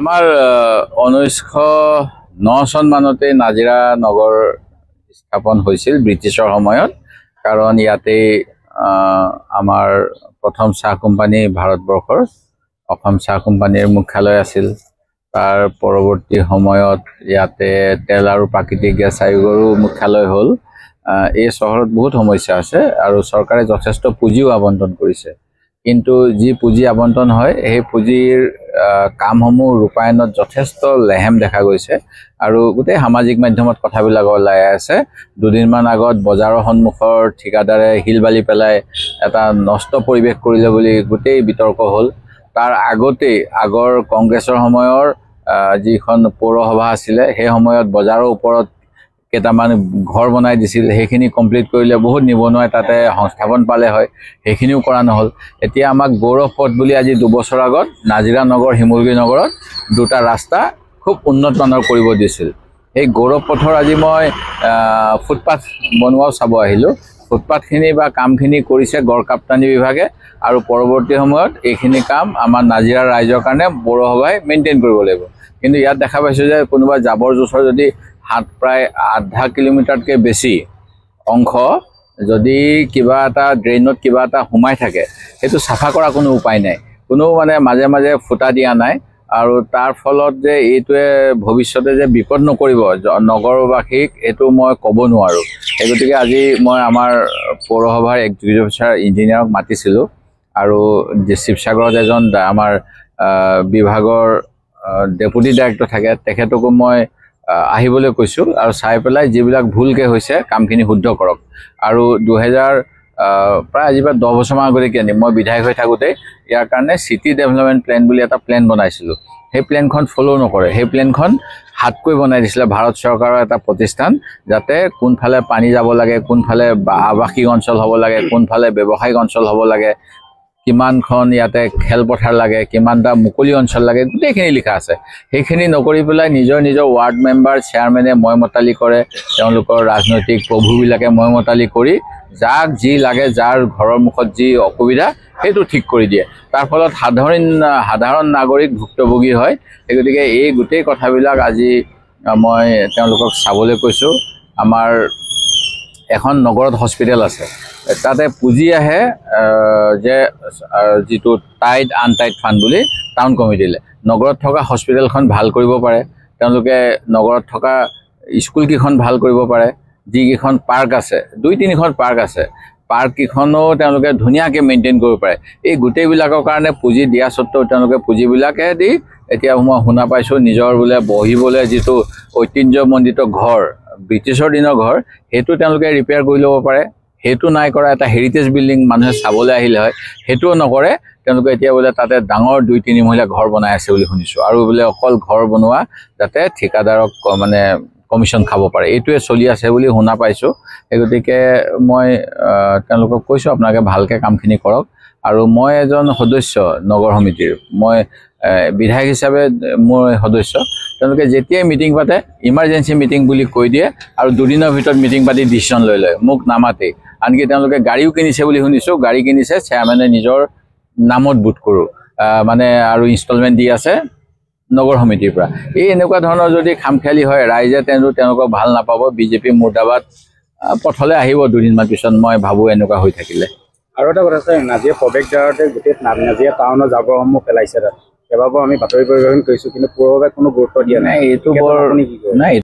আমাৰ 1909 চন মানতে নাজিৰা নগৰ স্থাপন হৈছিল ব্ৰিটিছৰ সময়ত। কাৰণ ইয়াতে আমাৰ প্ৰথম চাহ কোম্পানী ভাৰতবৰ্ষৰ অসম চাহ কোম্পানীৰ মুখ্যালয় আছিল। তাৰ পৰৱৰ্তী সময়ত ইয়াতে তেল আৰু প্ৰাকৃতিক গেছ আয়োগৰো মুখ্যালয় হ'ল। এই চহৰত বহুত সমস্যা আছে আৰু চৰকাৰে যথেষ্ট পুঁজিও আবণ্টন কৰিছে। কিন্তু যি পুঁজি আবণ্টন হয় সেই পুঁজিৰ কামসমূহ ৰূপায়ণত যথেষ্ট লেহেম দেখা গৈছে আৰু গোটেই সামাজিক মাধ্যমত কথাবিলাক ওলাই আছে। দুদিনমান আগত বজাৰৰ সন্মুখৰ ঠিকাদাৰে শিল বালি পেলাই এটা নষ্ট পৰিৱেশ কৰিলে বুলি গোটেই বিতৰ্ক হ'ল। তাৰ আগতেই আগৰ কংগ্ৰেছৰ সময়ৰ যিখন পৌৰসভা আছিলে সেই সময়ত বজাৰৰ ওপৰত কেইটামান ঘৰ বনাই দিছিল। সেইখিনি কমপ্লিট কৰিলে বহুত নিবনুৱাই তাতে সংস্থাপন পালে হয়, সেইখিনিও কৰা নহ'ল। এতিয়া আমাক গৌৰৱ পথ বুলি আজি 2 বছৰ আগত নাজিৰা নগৰ শিমলুগুৰি নগৰত দুটা ৰাস্তা খুব উন্নত মানৰ কৰিব দিছিল। সেই গৌৰৱ পথৰ আজি মই ফুটপাথ বনোৱাও চাব আহিলোঁ। ফুটপাথখিনি বা কামখিনি কৰিছে গড়কাপ্তানি বিভাগে আৰু পৰৱৰ্তী সময়ত এইখিনি কাম আমাৰ নাজিৰাৰ ৰাইজৰ কাৰণে পৌৰসভাই মেইনটেইন কৰিব লাগিব। কিন্তু ইয়াত দেখা পাইছোঁ যে কোনোবা জাবৰ জোঁথৰ যদি প্ৰায় আধা কিলোমিটাৰতকৈ বেছি অংশ যদি কিবা এটা ড্ৰেইনত কিবা এটা সোমাই থাকে, সেইটো চাফা কৰা কোনো উপায় নাই, কোনো মাজে মাজে ফুটা দিয়া নাই। আৰু তাৰ ফলত যে এইটোৱে ভৱিষ্যতে যে বিপদ নকৰিব নগৰবাসীক, এইটো মই ক'ব নোৱাৰোঁ। সেই গতিকে আজি মই আমাৰ পৌৰসভাৰ এক্সিকিউটিভ অফিচাৰ ইঞ্জিনিয়াৰক মাতিছিলোঁ আৰু শিৱসাগৰত এজন আমাৰ বিভাগৰ ডেপুটি ডাইৰেক্টৰ থাকে, তেখেতকো মই আহিবলৈ কৈছোঁ আৰু চাই পেলাই যিবিলাক ভুলকৈ হৈছে কামখিনি শুদ্ধ কৰক। আৰু প্ৰায় আজিৰ পৰা 10 বছৰমান আগতে কিনি মই বিধায়ক হৈ থাকোঁতে ইয়াৰ কাৰণে চিটি ডেভেলপমেণ্ট প্লেন বুলি এটা প্লেন বনাইছিলোঁ। সেই প্লেনখন ফ'ল' নকৰে। সেই প্লেনখন হাতকৈ বনাই দিছিলে ভাৰত চৰকাৰৰ এটা প্ৰতিষ্ঠান, যাতে কোনফালে পানী যাব লাগে, কোনফালে আৱাসিক অঞ্চল হ'ব লাগে, কোনফালে ব্যৱসায়িক অঞ্চল হ'ব লাগে, কিমানখন ইয়াতে খেলপথাৰ লাগে, কিমানটা মুকলি অঞ্চল লাগে, গোটেইখিনি লিখা আছে। সেইখিনি নকৰি পেলাই নিজৰ ৱাৰ্ড মেম্বাৰ চেয়াৰমেনে মতালি কৰে, তেওঁলোকৰ ৰাজনৈতিক প্ৰভুবিলাকে মতালি কৰি যাক যি লাগে, যাৰ ঘৰৰ মুখত যি অসুবিধা সেইটো ঠিক কৰি দিয়ে। তাৰ ফলত সাধাৰণ নাগৰিক ভুক্তভোগী হয়। সেই গতিকে এই গোটেই কথাবিলাক আজি মই তেওঁলোকক চাবলৈ কৈছোঁ। আমাৰ এখন নগৰত হস্পিটেল আছে, তাতে পুঁজি আহে যে যিটো টাইড আনটাইড ফাণ্ড বুলি টাউন কমিটিলে। নগৰত থকা হস্পিটেলখন ভাল কৰিব পাৰে, তেওঁলোকে নগৰত থকা স্কুলকেইখন ভাল কৰিব পাৰে, যিকেইখন পাৰ্ক আছে 2-3খন পাৰ্ক আছে, পাৰ্ককেইখনো তেওঁলোকে ধুনীয়াকৈ মেইনটেইন কৰিব পাৰে। এই গোটেইবিলাকৰ কাৰণে পুঁজি দিয়া স্বত্বেও তেওঁলোকে পুঁজিবিলাকে দি এতিয়া মই শুনা পাইছোঁ নিজৰ বোলে বহিবলৈ যিটো ঐতিহ্যমণ্ডিত ঘৰ, ব্ৰিটিছৰ দিনৰ ঘৰ, সেইটো তেওঁলোকে ৰিপেয়াৰ কৰি ল'ব পাৰে। সেইটো নাই কৰা। এটা হেৰিটেজ বিল্ডিং মানুহে চাবলৈ আহিলে হয়, সেইটোও নকৰে। তেওঁলোকে এতিয়া বোলে তাতে ডাঙৰ 2-3 মহলীয়া ঘৰ বনাই আছে বুলি শুনিছোঁ, আৰু বোলে অকল ঘৰ বনোৱা যাতে ঠিকাদাৰক কমিশ্যন খাব পাৰে, এইটোৱে চলি আছে বুলি শুনা পাইছোঁ। সেই গতিকে মই তেওঁলোকক কৈছোঁ আপোনালোকে ভালকৈ কামখিনি কৰক। আৰু মই এজন সদস্য নগৰ সমিতিৰ, মই বিধায়ক হিচাপে মোৰ সদস্য। তেওঁলোকে যেতিয়াই মিটিং পাতে ইমাৰ্জেঞ্চি মিটিং বুলি কৈ দিয়ে আৰু 2 দিনৰ ভিতৰত মিটিং পাতি ডিচিশ্যন লৈ লয়, মোক নামাতেই। আনকি তেওঁলোকে গাড়ীও কিনিছে বুলি শুনিছোঁ, গাড়ী কিনিছে চেয়াৰমেনে নিজৰ নামত বুট কৰোঁ আৰু ইনষ্টলমেণ্ট দি আছে নগৰ সমিতিৰ পৰা। এই এনেকুৱা ধৰণৰ যদি খামখেয়ালি হয়, ৰাইজে তেওঁলোকক ভাল নাপাব। বিজেপি মুৰ্দাবাদ পথলৈ আহিব 2 দিনমান পিছত, মই ভাবোঁ এনেকুৱা হৈ থাকিলে। আৰু এটা কথা আছে, নাজিৰা প্ৰৱেশদ্বাৰতে গোটেই নাজিৰা টাউনৰ জাবৰসমূহ পেলাইছে। তাত কেইবাবাৰো আমি বাতৰি পৰিৱেশন কৰিছোঁ, কিন্তু পৌৰসভাই কোনো গুৰুত্ব দিয়া নাই। এইটো বৰ নাই।